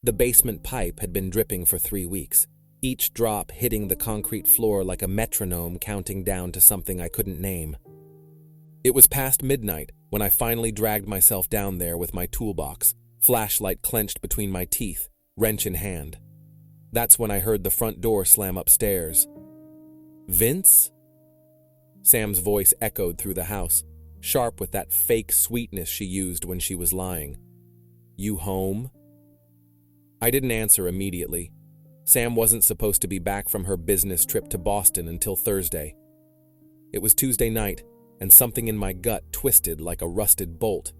The basement pipe had been dripping for 3 weeks, each drop hitting the concrete floor like a metronome counting down to something I couldn't name. It was past midnight when I finally dragged myself down there with my toolbox, flashlight clenched between my teeth, wrench in hand. That's when I heard the front door slam upstairs. "Vince?" Sam's voice echoed through the house, sharp with that fake sweetness she used when she was lying. "You home?" I didn't answer immediately. Sam wasn't supposed to be back from her business trip to Boston until Thursday. It was Tuesday night, and something in my gut twisted like a rusted bolt.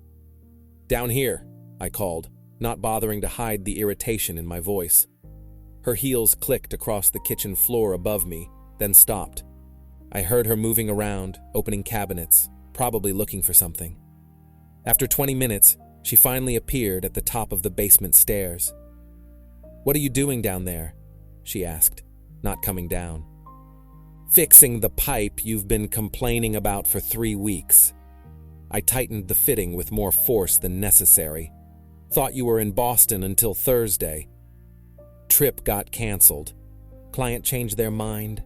"Down here," I called, not bothering to hide the irritation in my voice. Her heels clicked across the kitchen floor above me, then stopped. I heard her moving around, opening cabinets, probably looking for something. After 20 minutes, she finally appeared at the top of the basement stairs. "What are you doing down there?" she asked, not coming down. "Fixing the pipe you've been complaining about for 3 weeks. I tightened the fitting with more force than necessary. Thought you were in Boston until Thursday. Trip got canceled. Client changed their mind."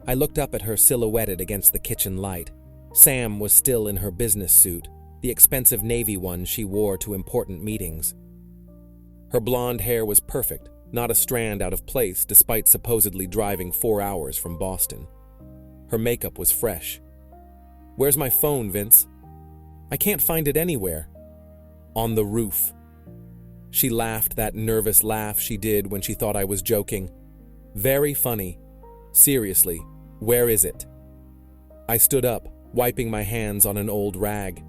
I looked up at her silhouetted against the kitchen light. Sam was still in her business suit, the expensive navy one she wore to important meetings. Her blonde hair was perfect, not a strand out of place despite supposedly driving 4 hours from Boston. Her makeup was fresh. "Where's my phone, Vince?" "I can't find it anywhere." "On the roof." She laughed that nervous laugh she did when she thought I was joking. "Very funny. Seriously, where is it?" I stood up, wiping my hands on an old rag.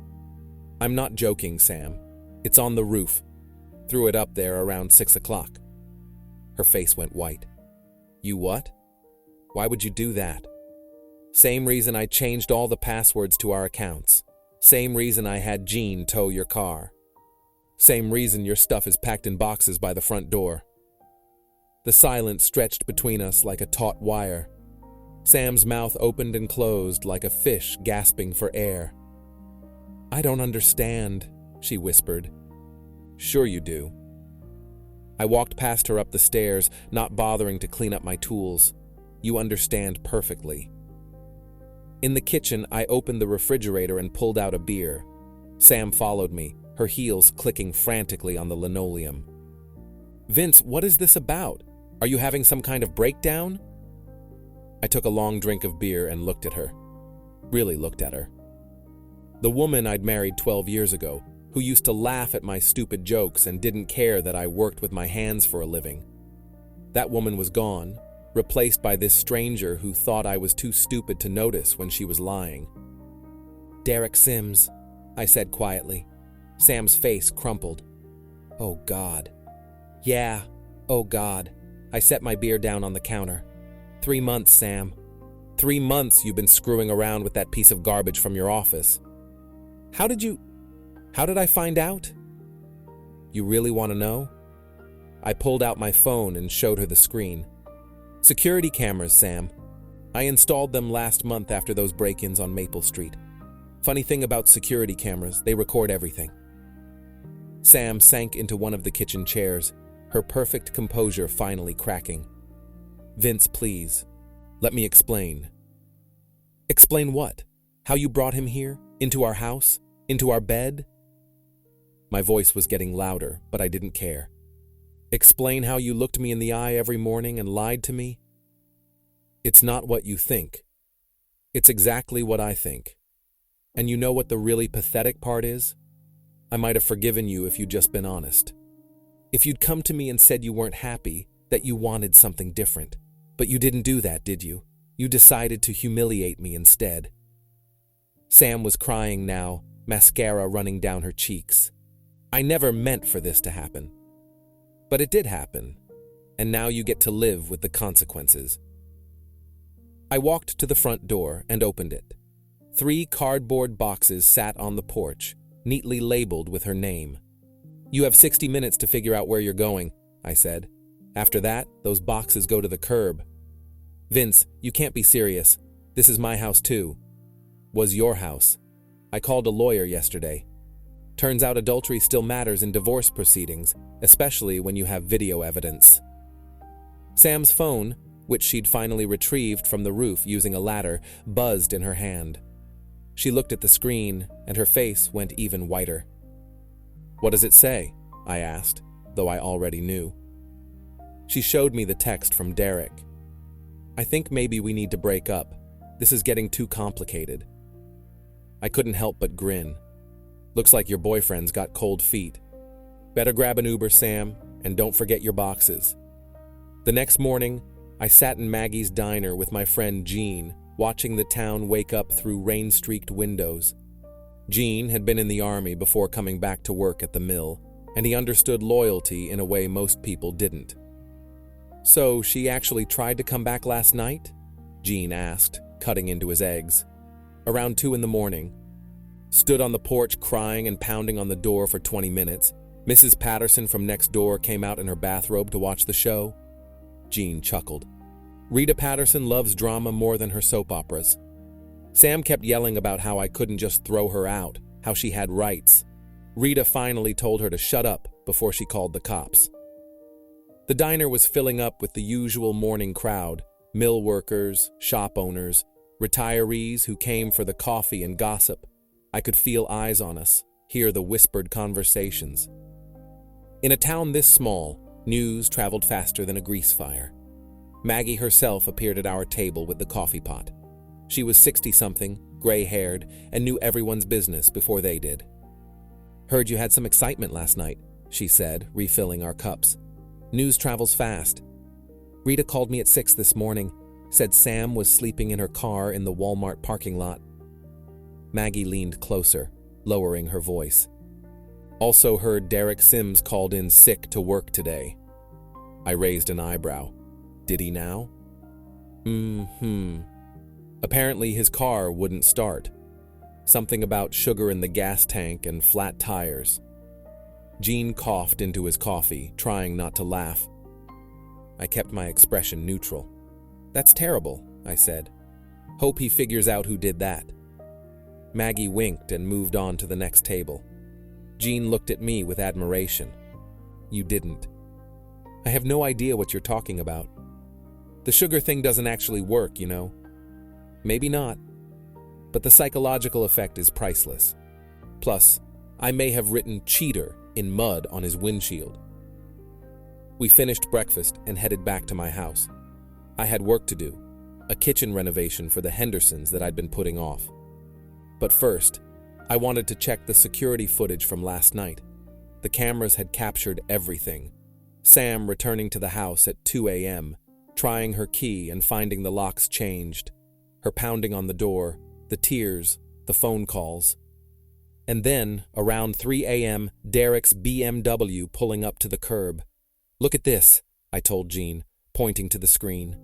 "I'm not joking, Sam. It's on the roof. Threw it up there around 6 o'clock. Her face went white. "You what? Why would you do that?" "Same reason I changed all the passwords to our accounts. Same reason I had Jean tow your car. Same reason your stuff is packed in boxes by the front door." The silence stretched between us like a taut wire. Sam's mouth opened and closed like a fish gasping for air. "I don't understand," she whispered. "Sure you do." I walked past her up the stairs, not bothering to clean up my tools. "You understand perfectly." In the kitchen, I opened the refrigerator and pulled out a beer. Sam followed me, her heels clicking frantically on the linoleum. "Vince, what is this about? Are you having some kind of breakdown?" I took a long drink of beer and looked at her. Really looked at her. The woman I'd married 12 years ago, who used to laugh at my stupid jokes and didn't care that I worked with my hands for a living. That woman was gone, replaced by this stranger who thought I was too stupid to notice when she was lying. "Derek Sims," I said quietly. Sam's face crumpled. "Oh God." "Yeah, oh God." I set my beer down on the counter. 3 months, Sam. 3 months you've been screwing around with that piece of garbage from your office. How did I find out? You really want to know? I pulled out my phone and showed her the screen. Security cameras, Sam. I installed them last month after those break-ins on Maple Street. Funny thing about security cameras, they record everything. Sam sank into one of the kitchen chairs, her perfect composure finally cracking. "Vince, please, let me explain." "Explain what? How you brought him here? Into our house? Into our bed?" My voice was getting louder, but I didn't care. "Explain how you looked me in the eye every morning and lied to me?" "It's not what you think. It's exactly what I think. And you know what the really pathetic part is? I might have forgiven you if you'd just been honest. If you'd come to me and said you weren't happy, that you wanted something different. But you didn't do that, did you? You decided to humiliate me instead." Sam was crying now, mascara running down her cheeks. "I never meant for this to happen. But it did happen, and now you get to live with the consequences." I walked to the front door and opened it. 3 cardboard boxes sat on the porch, neatly labeled with her name. "You have 60 minutes to figure out where you're going," I said. "After that, those boxes go to the curb." "Vince, you can't be serious. This is my house too." "Was your house. I called a lawyer yesterday." Turns out adultery still matters in divorce proceedings, especially when you have video evidence. Sam's phone, which she'd finally retrieved from the roof using a ladder, buzzed in her hand. She looked at the screen, and her face went even whiter. "What does it say?" I asked, though I already knew. She showed me the text from Derek. "I think maybe we need to break up. This is getting too complicated." I couldn't help but grin. "Looks like your boyfriend's got cold feet. Better grab an Uber, Sam, and don't forget your boxes." The next morning, I sat in Maggie's diner with my friend Jean, watching the town wake up through rain-streaked windows. Jean had been in the army before coming back to work at the mill, and he understood loyalty in a way most people didn't. "So she actually tried to come back last night?" Jean asked, cutting into his eggs. "Around 2 in the morning. Stood on the porch crying and pounding on the door for 20 minutes. Mrs. Patterson from next door came out in her bathrobe to watch the show." Jean chuckled. "Rita Patterson loves drama more than her soap operas. Sam kept yelling about how I couldn't just throw her out, how she had rights. Rita finally told her to shut up before she called the cops." The diner was filling up with the usual morning crowd, mill workers, shop owners, retirees who came for the coffee and gossip. I could feel eyes on us, hear the whispered conversations. In a town this small, news traveled faster than a grease fire. Maggie herself appeared at our table with the coffee pot. She was 60-something, gray-haired, and knew everyone's business before they did. "Heard you had some excitement last night," she said, refilling our cups. "News travels fast. Rita called me at 6 this morning, said Sam was sleeping in her car in the Walmart parking lot." Maggie leaned closer, lowering her voice. "Also heard Derek Sims called in sick to work today." I raised an eyebrow. "Did he now?" Apparently his car wouldn't start. Something about sugar in the gas tank and flat tires. Jean coughed into his coffee, trying not to laugh. I kept my expression neutral. "That's terrible," I said. "Hope he figures out who did that." Maggie winked and moved on to the next table. Jean looked at me with admiration. "You didn't." "I have no idea what you're talking about. The sugar thing doesn't actually work, you know." "Maybe not, but the psychological effect is priceless. Plus, I may have written cheater in mud on his windshield." We finished breakfast and headed back to my house. I had work to do, a kitchen renovation for the Hendersons that I'd been putting off. But first, I wanted to check the security footage from last night. The cameras had captured everything. Sam returning to the house at 2 a.m., trying her key and finding the locks changed, her pounding on the door, the tears, the phone calls. And then, around 3 a.m., Derek's BMW pulling up to the curb. "Look at this," I told Jean, pointing to the screen.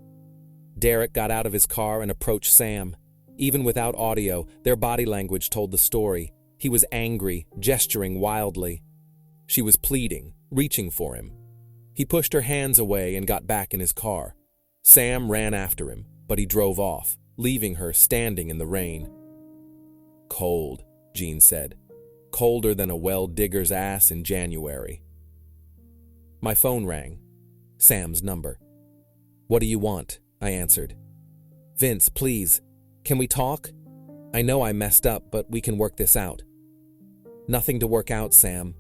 Derek got out of his car and approached Sam. Even without audio, their body language told the story. He was angry, gesturing wildly. She was pleading, reaching for him. He pushed her hands away and got back in his car. Sam ran after him, but he drove off, leaving her standing in the rain. "Cold," Jean said. "Colder than a well-digger's ass in January." My phone rang. Sam's number. "What do you want?" I answered. "Vince, please. Can we talk? I know I messed up, but we can work this out." "Nothing to work out, Sam.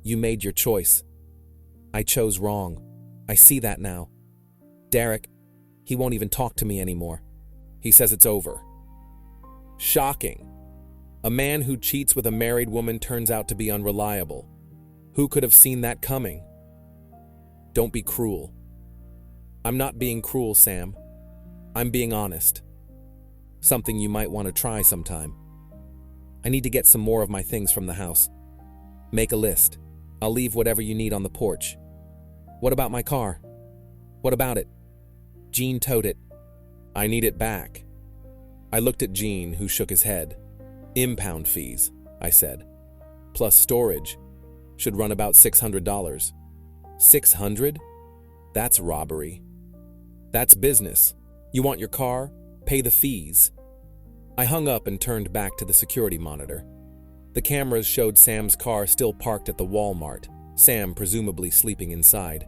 You made your choice. I chose wrong. I see that now. Derek, he won't even talk to me anymore. He says it's over." Shocking. A man who cheats with a married woman turns out to be unreliable. Who could have seen that coming? "Don't be cruel." "I'm not being cruel, Sam. I'm being honest. Something you might want to try sometime. I need to get some more of my things from the house. Make a list. I'll leave whatever you need on the porch." "What about my car?" "What about it?" "Jean towed it." "I need it back." I looked at Jean, who shook his head. "Impound fees," I said. "Plus storage. Should run about $600. $600? That's robbery. That's business. You want your car? Pay the fees." I hung up and turned back to the security monitor. The cameras showed Sam's car still parked at the Walmart, Sam presumably sleeping inside.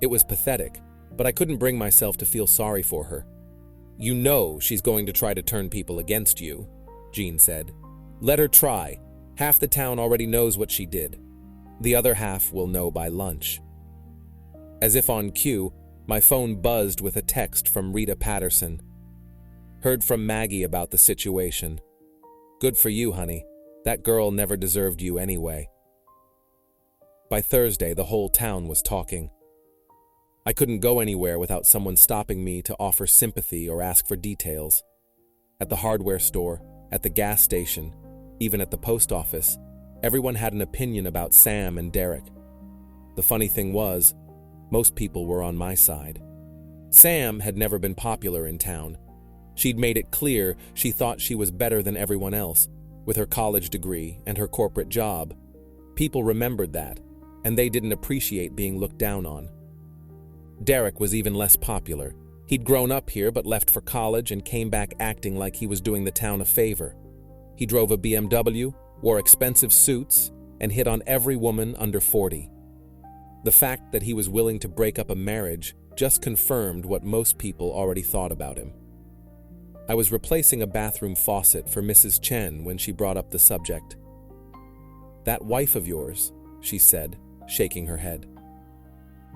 It was pathetic, but I couldn't bring myself to feel sorry for her. "You know she's going to try to turn people against you," Jean said. "Let her try. Half the town already knows what she did. The other half will know by lunch." As if on cue, my phone buzzed with a text from Rita Patterson. "Heard from Maggie about the situation. Good for you, honey. That girl never deserved you anyway." By Thursday, the whole town was talking. I couldn't go anywhere without someone stopping me to offer sympathy or ask for details. At the hardware store, at the gas station, even at the post office, everyone had an opinion about Sam and Derek. The funny thing was, most people were on my side. Sam had never been popular in town. She'd made it clear she thought she was better than everyone else, with her college degree and her corporate job. People remembered that, and they didn't appreciate being looked down on. Derek was even less popular. He'd grown up here but left for college and came back acting like he was doing the town a favor. He drove a BMW, wore expensive suits, and hit on every woman under 40. The fact that he was willing to break up a marriage just confirmed what most people already thought about him. I was replacing a bathroom faucet for Mrs. Chen when she brought up the subject. "That wife of yours," she said, shaking her head.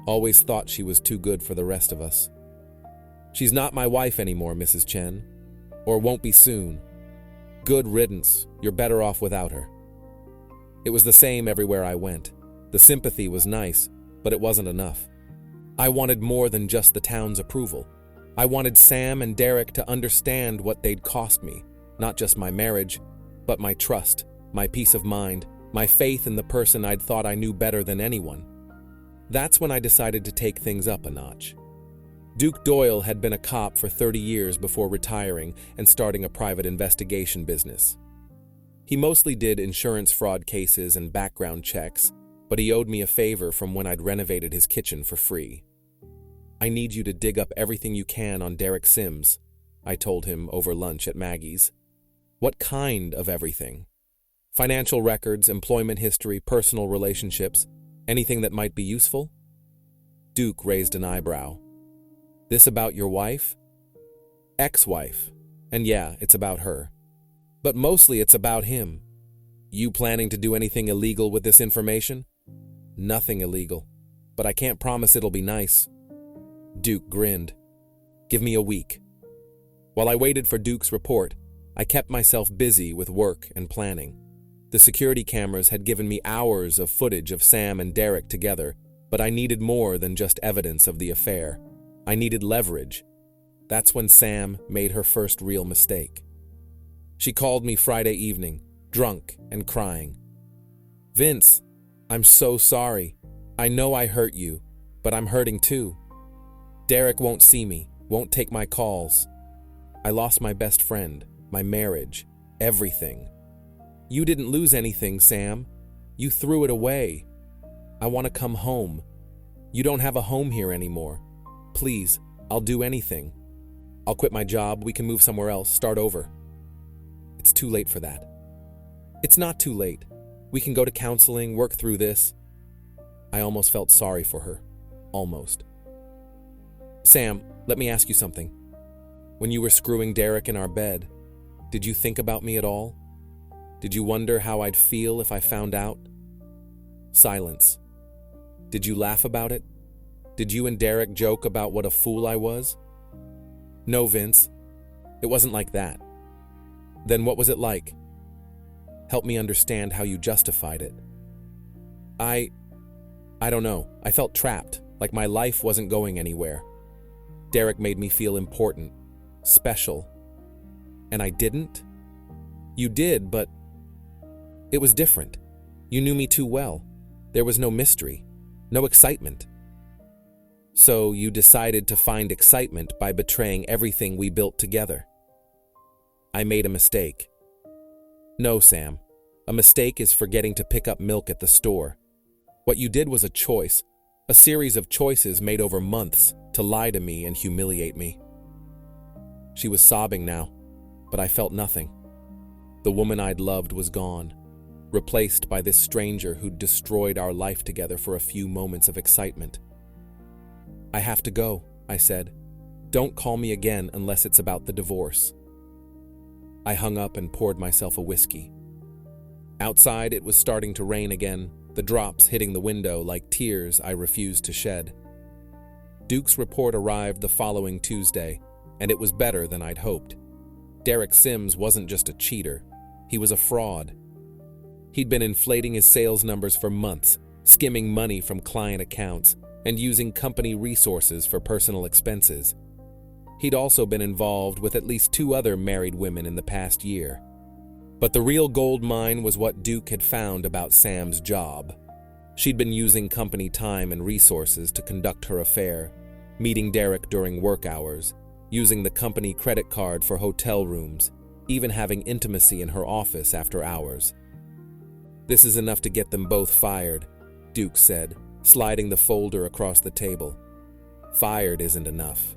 "Always thought she was too good for the rest of us." "She's not my wife anymore, Mrs. Chen. Or won't be soon. Good riddance, you're better off without her." It was the same everywhere I went. The sympathy was nice, but it wasn't enough. I wanted more than just the town's approval. I wanted Sam and Derek to understand what they'd cost me, not just my marriage, but my trust, my peace of mind, my faith in the person I'd thought I knew better than anyone. That's when I decided to take things up a notch. Duke Doyle had been a cop for 30 years before retiring and starting a private investigation business. He mostly did insurance fraud cases and background checks, but he owed me a favor from when I'd renovated his kitchen for free. "I need you to dig up everything you can on Derek Sims," I told him over lunch at Maggie's. "What kind of everything? Financial records, employment history, personal relationships, anything that might be useful?" Duke raised an eyebrow. "This about your wife?" "Ex-wife. And yeah, it's about her. But mostly it's about him. You planning to do anything illegal with this information?" "Nothing illegal, but I can't promise it'll be nice." Duke grinned. "Give me a week." While I waited for Duke's report, I kept myself busy with work and planning. The security cameras had given me hours of footage of Sam and Derek together, but I needed more than just evidence of the affair. I needed leverage. That's when Sam made her first real mistake. She called me Friday evening, drunk and crying. "Vince, I'm so sorry. I know I hurt you, but I'm hurting too. Derek won't see me, won't take my calls. I lost my best friend, my marriage, everything. You didn't lose anything, Sam. You threw it away. I want to come home. You don't have a home here anymore. Please, I'll do anything. I'll quit my job, we can move somewhere else, start over." "It's too late for that." "It's not too late. We can go to counseling, work through this." I almost felt sorry for her. Almost. "Sam, let me ask you something. When you were screwing Derek in our bed, did you think about me at all? Did you wonder how I'd feel if I found out?" Silence. "Did you laugh about it? Did you and Derek joke about what a fool I was?" "No, Vince. It wasn't like that." "Then what was it like? Help me understand how you justified it." I don't know. I felt trapped, like my life wasn't going anywhere. Derek made me feel important, special. And I didn't? You did, but it was different. You knew me too well. There was no mystery, no excitement. So you decided to find excitement by betraying everything we built together. I made a mistake. No, Sam. A mistake is forgetting to pick up milk at the store. What you did was a choice, a series of choices made over months to lie to me and humiliate me. She was sobbing now, but I felt nothing. The woman I'd loved was gone. replaced by this stranger who'd destroyed our life together for a few moments of excitement. "I have to go," I said. "Don't call me again unless it's about the divorce." I hung up and poured myself a whiskey. Outside, it was starting to rain again, the drops hitting the window like tears I refused to shed. Duke's report arrived the following Tuesday, and it was better than I'd hoped. Derek Sims wasn't just a cheater, he was a fraud. He'd been inflating his sales numbers for months, skimming money from client accounts, and using company resources for personal expenses. He'd also been involved with at least 2 other married women in the past year. But the real gold mine was what Duke had found about Sam's job. She'd been using company time and resources to conduct her affair, meeting Derek during work hours, using the company credit card for hotel rooms, even having intimacy in her office after hours. "This is enough to get them both fired," Duke said, sliding the folder across the table. "Fired isn't enough."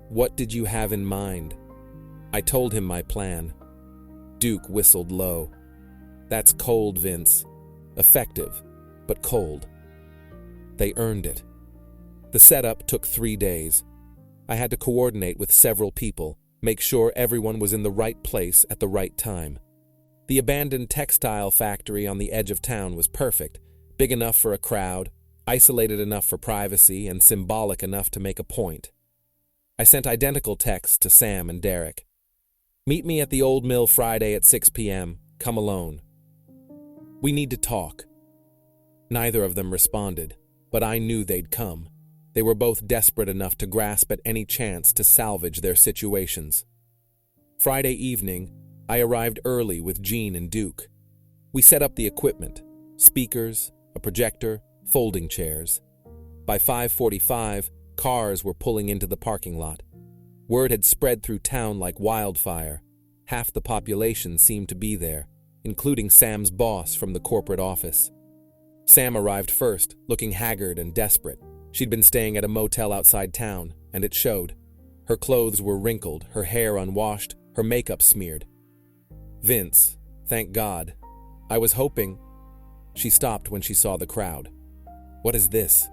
"What did you have in mind?" I told him my plan. Duke whistled low. "That's cold, Vince. Effective, but cold." They earned it. The setup took 3 days. I had to coordinate with several people, make sure everyone was in the right place at the right time. The abandoned textile factory on the edge of town was perfect, big enough for a crowd, isolated enough for privacy, and symbolic enough to make a point. I sent identical texts to Sam and Derek. "Meet me at the old mill Friday at 6 p.m. Come alone. We need to talk." Neither of them responded, but I knew they'd come. They were both desperate enough to grasp at any chance to salvage their situations. Friday evening, I arrived early with Jean and Duke. We set up the equipment: speakers, a projector, folding chairs. By 5:45, cars were pulling into the parking lot. Word had spread through town like wildfire. Half the population seemed to be there, including Sam's boss from the corporate office. Sam arrived first, looking haggard and desperate. She'd been staying at a motel outside town, and it showed. Her clothes were wrinkled, her hair unwashed, her makeup smeared. "Vince, thank God. I was hoping—" She stopped when she saw the crowd. "What is this?"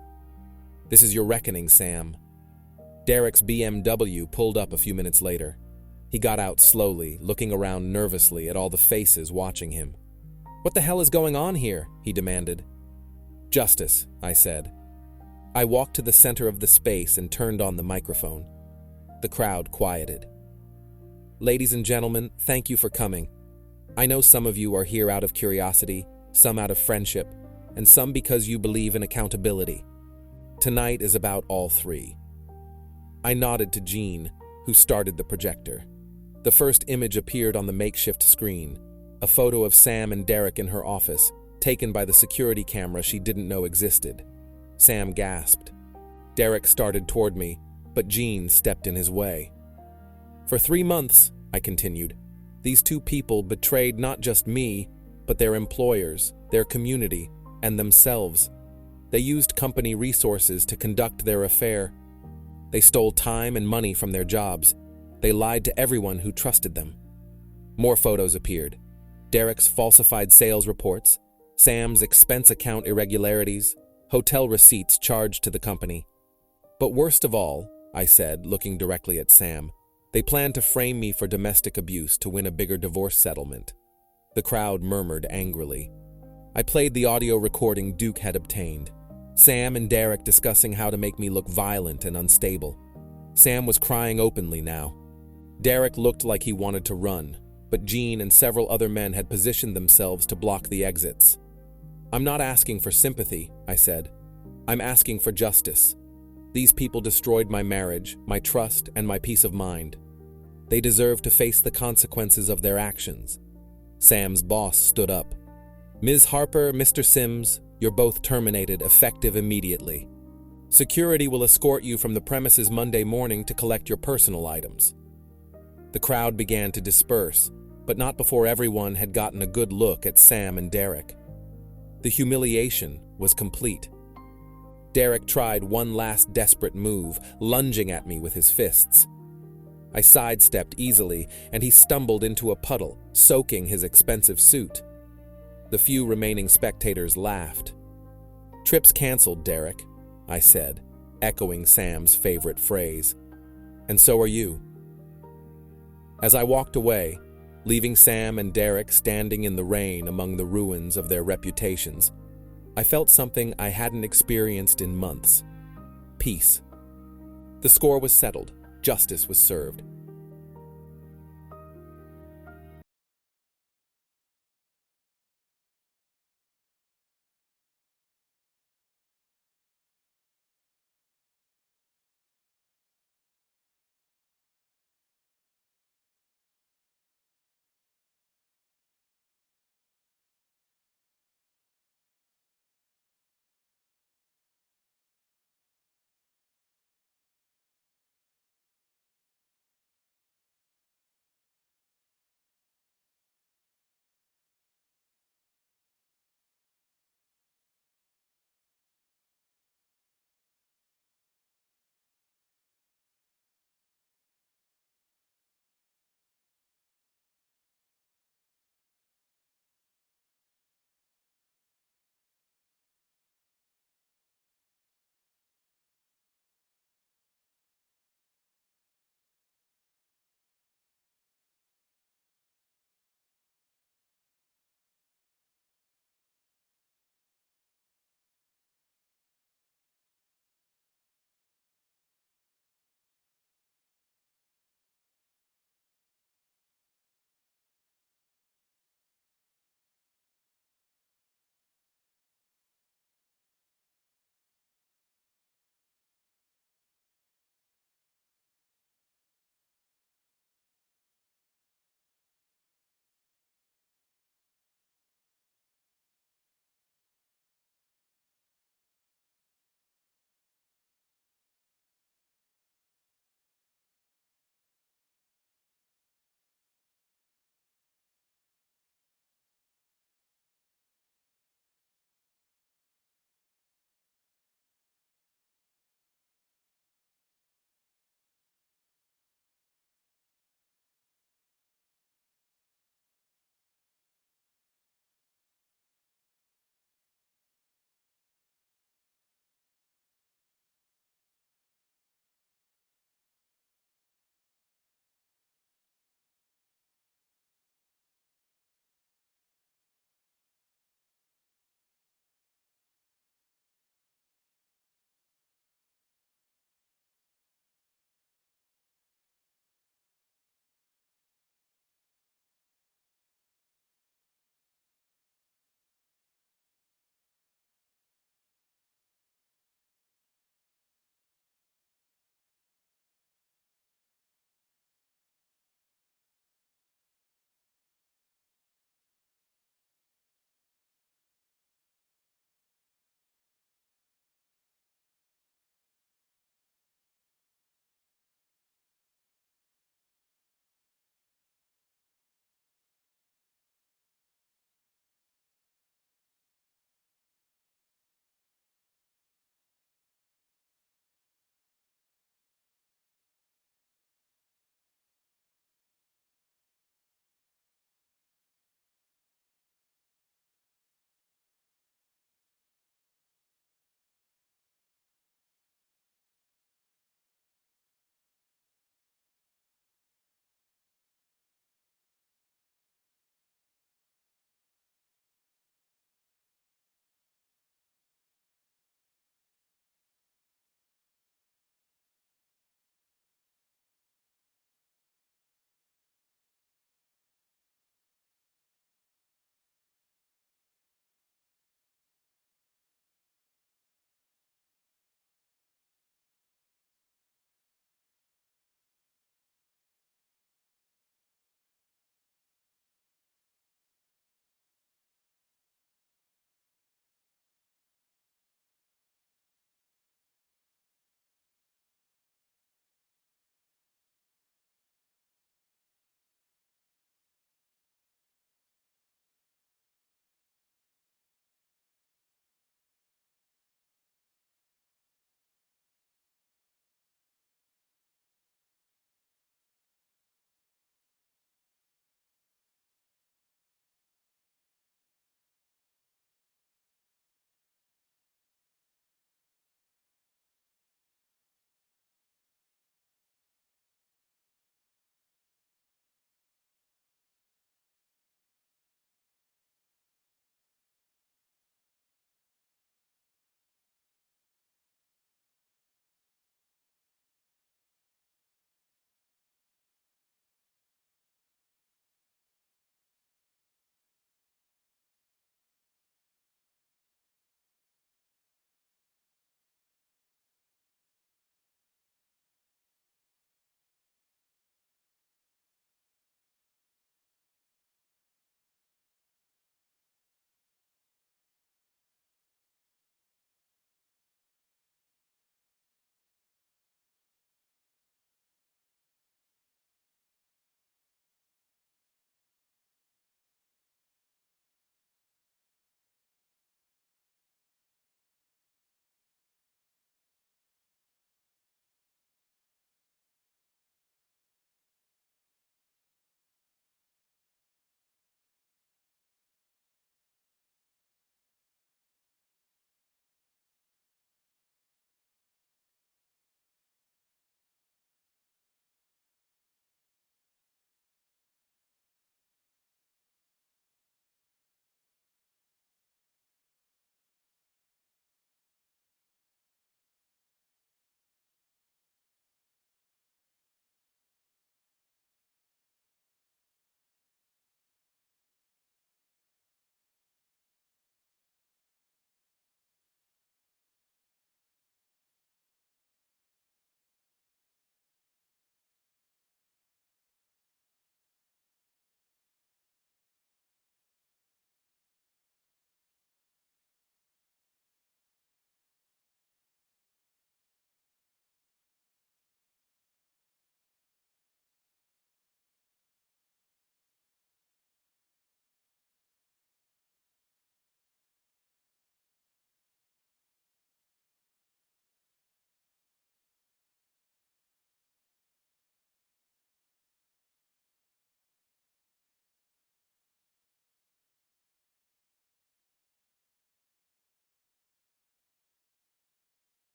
"This is your reckoning, Sam." Derek's BMW pulled up a few minutes later. He got out slowly, looking around nervously at all the faces watching him. "What the hell is going on here?" he demanded. "Justice," I said. I walked to the center of the space and turned on the microphone. The crowd quieted. "Ladies and gentlemen, thank you for coming. I know some of you are here out of curiosity, some out of friendship, and some because you believe in accountability. Tonight is about all 3. I nodded to Jean, who started the projector. The first image appeared on the makeshift screen, a photo of Sam and Derek in her office, taken by the security camera she didn't know existed. Sam gasped. Derek started toward me, but Jean stepped in his way. "For 3 months," I continued, "these 2 people betrayed not just me, but their employers, their community, and themselves. They used company resources to conduct their affair. They stole time and money from their jobs. They lied to everyone who trusted them." More photos appeared. Derek's falsified sales reports, Sam's expense account irregularities, hotel receipts charged to the company. "But worst of all," I said, looking directly at Sam, "they planned to frame me for domestic abuse to win a bigger divorce settlement." The crowd murmured angrily. I played the audio recording Duke had obtained. Sam and Derek discussing how to make me look violent and unstable. Sam was crying openly now. Derek looked like he wanted to run, but Jean and several other men had positioned themselves to block the exits. "I'm not asking for sympathy," I said. "I'm asking for justice. These people destroyed my marriage, my trust, and my peace of mind. They deserve to face the consequences of their actions." Sam's boss stood up. "Ms. Harper, Mr. Sims, you're both terminated, effective immediately. Security will escort you from the premises Monday morning to collect your personal items." The crowd began to disperse, but not before everyone had gotten a good look at Sam and Derek. The humiliation was complete. Derek tried one last desperate move, lunging at me with his fists. I sidestepped easily, and he stumbled into a puddle, soaking his expensive suit. The few remaining spectators laughed. "Trip's canceled, Derek," I said, echoing Sam's favorite phrase. "And so are you." As I walked away, leaving Sam and Derek standing in the rain among the ruins of their reputations, I felt something I hadn't experienced in months: peace. The score was settled, justice was served,